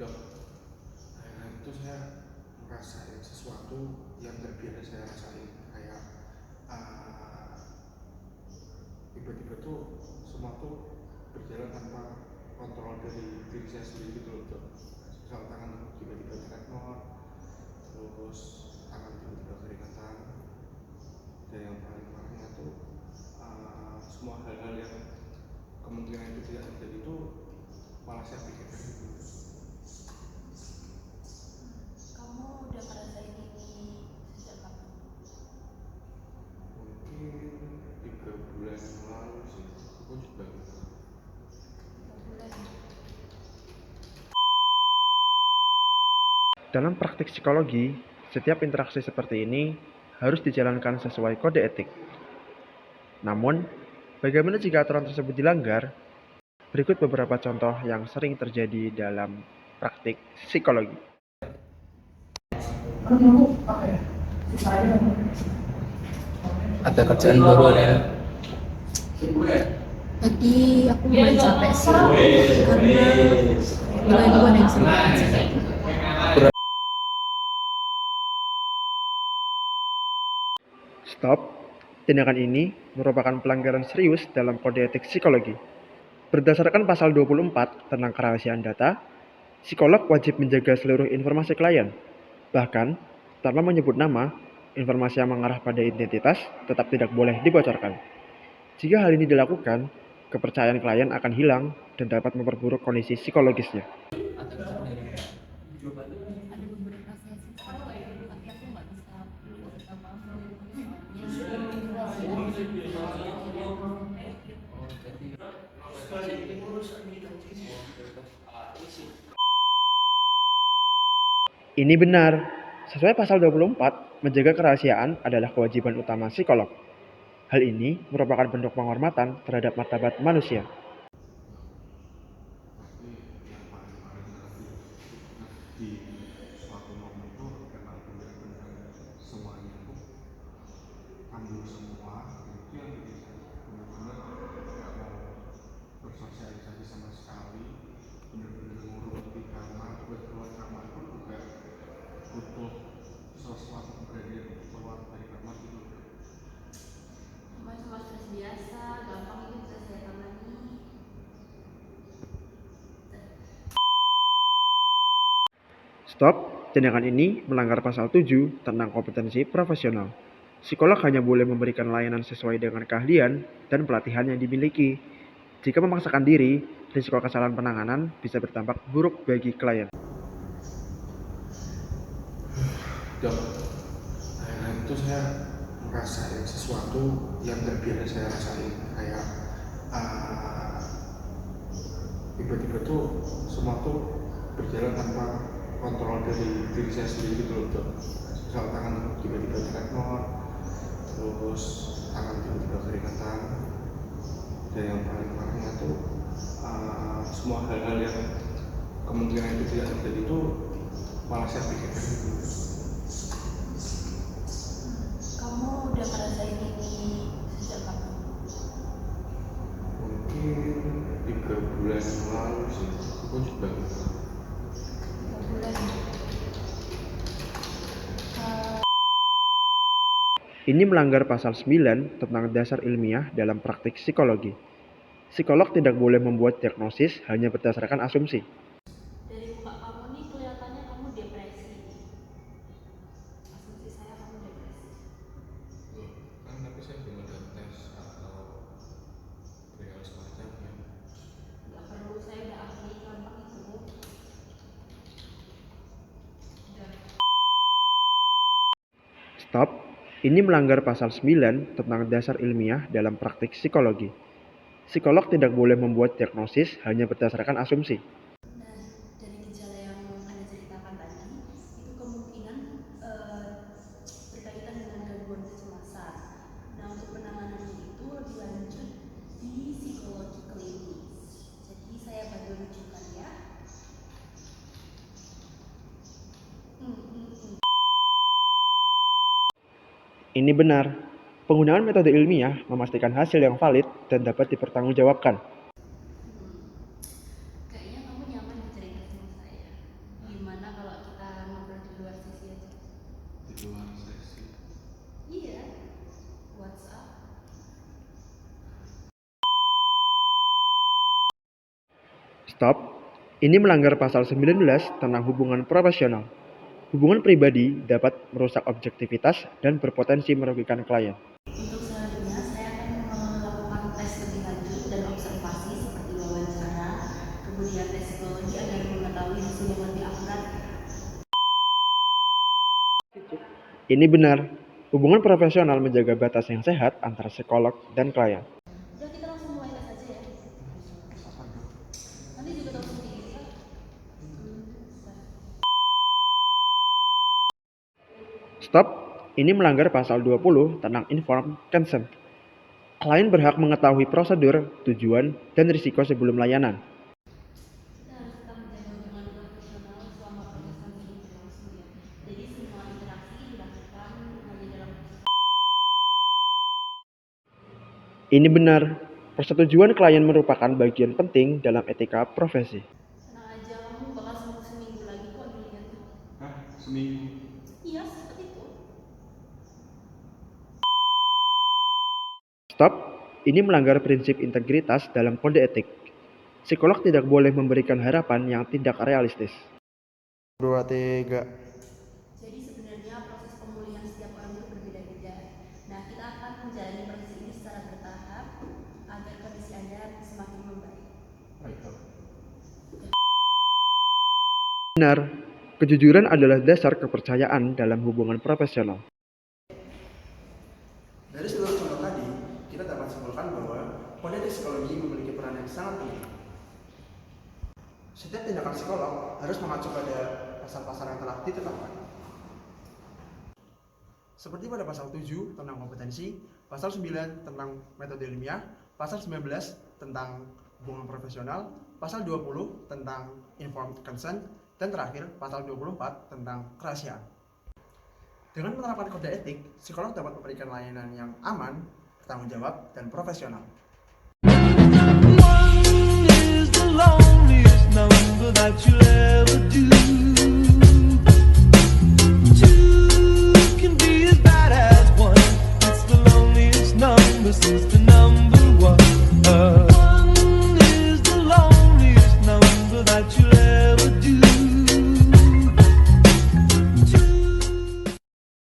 Dok, akhirnya itu saya ngerasain sesuatu yang gak biasa saya rasain. Kayak tiba-tiba tuh semua tuh berjalan tanpa kontrol dari diri saya sendiri gitu loh, Dok. Misal tangan tiba-tiba tremor, terus tangan tiba-tiba keringatan, dan yang paling parahnya tuh semua hal-hal yang kemungkinan itu tidak terjadi itu malah saya pikirkan gitu. Kamu udah ngerasain ini sejak kapan? Mungkin 3 bulan yang lalu sih, aku juga 3 bulan. Dalam praktik psikologi, setiap interaksi seperti ini harus dijalankan sesuai kode etik. Namun, bagaimana jika aturan tersebut dilanggar? Berikut beberapa contoh yang sering terjadi dalam praktik psikologi. Ada kerjaan baru ya. Tadi aku mulai capek sih karena nilai gue naik sempat. Stop. Tindakan ini merupakan pelanggaran serius dalam kode etik psikologi. Berdasarkan pasal 24 tentang kerahasiaan data, psikolog wajib menjaga seluruh informasi klien. Bahkan, tanpa menyebut nama, informasi yang mengarah pada identitas tetap tidak boleh dibocorkan. Jika hal ini dilakukan, kepercayaan klien akan hilang dan dapat memperburuk kondisi psikologisnya. Ada beberapa sesi tapi aku nggak bisa cerita maaf. Ini benar. Sesuai pasal 24, menjaga kerahasiaan adalah kewajiban utama psikolog. Hal ini merupakan bentuk penghormatan terhadap martabat manusia. tapi yang paling di suatu momen itu emang benar-benar semuanya tuh ambil semua, itu yang bikin saya benar-benar gak mau bersosialisasi sama sekali, benar-benar ngurut di kamar. Buat keluar kamar pun juga butuh sesuatu keberanian untuk keluar dari kamar gitu. Cuma stres biasa, gampang itu bisa saya tangani. Stop. Tindakan ini melanggar pasal 7 tentang kompetensi profesional. Psikolog hanya boleh memberikan layanan sesuai dengan keahlian dan pelatihan yang dimiliki. Jika memaksakan diri, risiko kesalahan penanganan bisa berdampak buruk bagi klien. Dok, akhirnya itu saya ngerasain sesuatu yang gak biasa saya rasain. Kayak tiba-tiba tuh semua tuh berjalan tanpa kontrol dari diri saya sendiri gitu loh, Dok. Misal tangan tiba-tiba tremor, terus tangan tiba-tiba keringatan, dan yang paling parahnya tuh semua hal-hal yang kemungkinan itu tidak terjadi itu malah saya pikirkan gitu. Kamu udah ngerasain ini sejak kapan? Mungkin 3 bulan yang lalu sih, aku juga 3 bulan. Ini melanggar pasal 9 tentang dasar ilmiah dalam praktik psikologi. Psikolog tidak boleh membuat diagnosis hanya berdasarkan asumsi. Dari muka kamu nih kelihatannya kamu depresi. Asumsi saya kamu depresi. loh, kan tapi saya belum ada tes atau perihal semacamnya. Nggak perlu, saya udah ahli gampang itu. Udah. Stop. Ini melanggar pasal 9 tentang dasar ilmiah dalam praktik psikologi. Psikolog tidak boleh membuat diagnosis hanya berdasarkan asumsi. Nah, dari gejala yang Anda ceritakan tadi, itu kemungkinan berkaitan dengan gangguan kecemasan. Nah, untuk penanganannya itu lebih lanjut di psikologi klinis. Jadi saya bantu rujukan ya. Ini benar. Penggunaan metode ilmiah memastikan hasil yang valid dan dapat dipertanggungjawabkan. Kayaknya kamu nyaman bercerita sama saya. Stop. Ini melanggar pasal 19 tentang hubungan profesional. Hubungan pribadi dapat merusak objektivitas dan berpotensi merugikan klien. Untuk selanjutnya, saya akan melakukan tes lebih lanjut dan observasi seperti wawancara, kemudian tes psikologi agar mengetahui hasil yang lebih akurat. Ini benar. Hubungan profesional menjaga batas yang sehat antara psikolog dan klien. Udah, kita langsung mulai tes aja ya. Nanti juga tahu sendiri ya. Stop. Ini melanggar pasal 20 tentang informed consent. Klien berhak mengetahui prosedur, tujuan, dan risiko sebelum layanan. Kita harus tetap menjaga hubungan profesional selama proses transisi berlangsung ya. Jadi semua interaksi dilakukan hanya dalam. Ini benar. Persetujuan klien merupakan bagian penting dalam etika profesi. Tenang aja, kamu bakal sembuh seminggu lagi kok dilihat. Hah? Seminggu? Iya, seperti itu. Stop. Ini melanggar prinsip integritas dalam kode etik. Psikolog tidak boleh memberikan harapan yang tidak realistis. 2, 3. Jadi sebenarnya proses pemulihan setiap orang itu berbeda-beda. Nah, kita akan menjalani proses ini secara bertahap agar kondisi Anda semakin membaik. Benar. Kejujuran adalah dasar kepercayaan dalam hubungan profesional. Dari seluruh contoh tadi, kita dapat simpulkan bahwa kode etik psikologi memiliki peran yang sangat penting. Setiap tindakan psikolog harus mengacu pada pasal-pasal yang telah ditetapkan. Seperti pada pasal 7 tentang kompetensi, pasal 9 tentang metode ilmiah, pasal 19 tentang hubungan profesional, pasal 20 tentang informed consent, dan terakhir pasal 24 tentang kerahasiaan. Dengan menerapkan kode etik, psikolog dapat memberikan layanan yang aman, bertanggung jawab, dan profesional. One is the loneliest number that you'll ever do. Two can be as bad as one. It's the loneliest number since the number